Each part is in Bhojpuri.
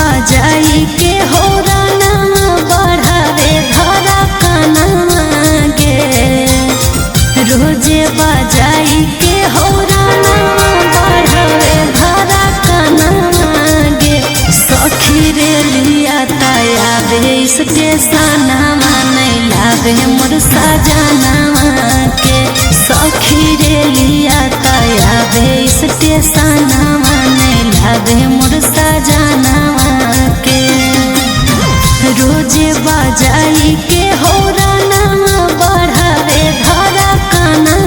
बजाई के हो राना बढ़ावे धरा काना गे रोजे बजाई के हो राना बढ़ावे धरा काना गे सखी रे लिया ताया बे स्टेशन नहीं लावे मोर सजना के सखी रे लिया ताया बे स्टेशन नहीं लावे मोर सजना के रोजे बजाई के हो राना बढ़ावे धरा काना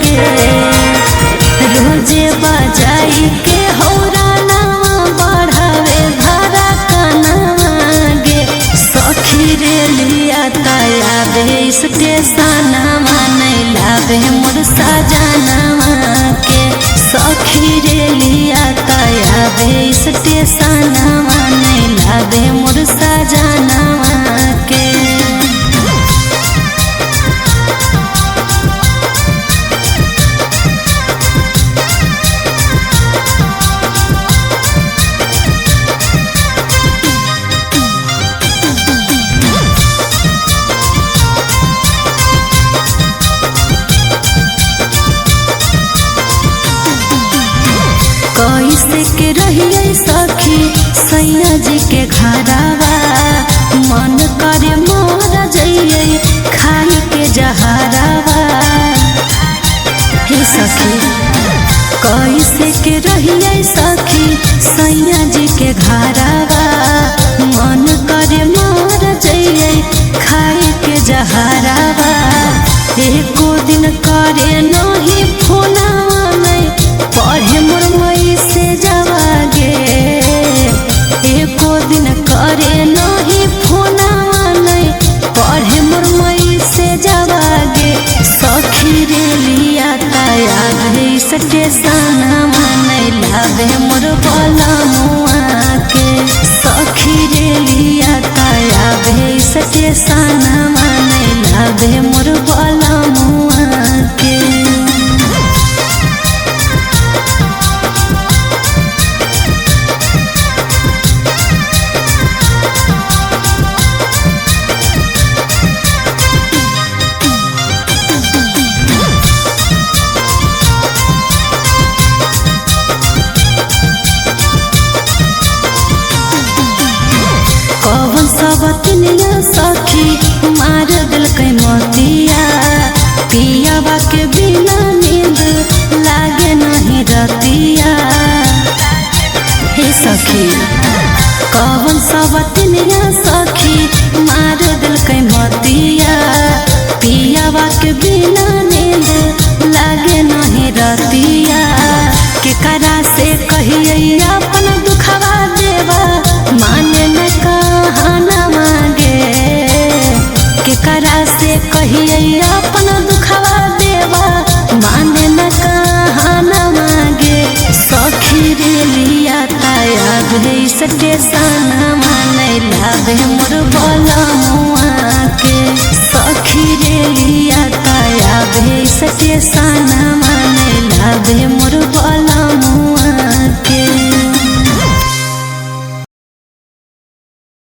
गे रोजे बजाई के हो राना बढ़ावे धरा काना गे सखी रे लिया ताया बे स्टेशन नहीं लावे मोर सजना के सखी रे लिया ताया बे स्टेशन नहीं लावे मोर सजना के कैसे के रहिए सखी सैया जी के घरवा मन करे मोर जइए खाई के जहरवा हे सखी कैसे के रहिए सखी सैया जी के घरवा मन करे मोर जइए खाई के जहरवा एको दिन करे नहीं फोनवा नहीं पढ़े मोर मई से जवागे एको दिन करे नहीं फोनवा नहीं पढ़े मोर मई से जवागे सखी रे लिया ताया बे स्टेशन नहीं लावे मोर बलमुआ के सखी रे लिया ताया बे स्टेशन नहीं लावे मोर बलमुआ के कौन सब तिनिया सखी मार दिलकै मोतिया पियावा के बिना नींद लागे नहीं रतिया हे सखी कौन सब तिनिया सखी मार दिलकै मोतिया पियावा के बिना नींद लागे नहीं रतिया केकरा से कहिए अपन दुखवा देवा माने न कहना मांगे केकरा से कहिए अपन दुखवा देवा माने न कहना मांगे सखी रे लिया ताया बे स्टेशन नहीं लावे मोर बलमुआ के सखी रे लिया ताया बे स्टेशन नहीं लावे मोर बलमुआ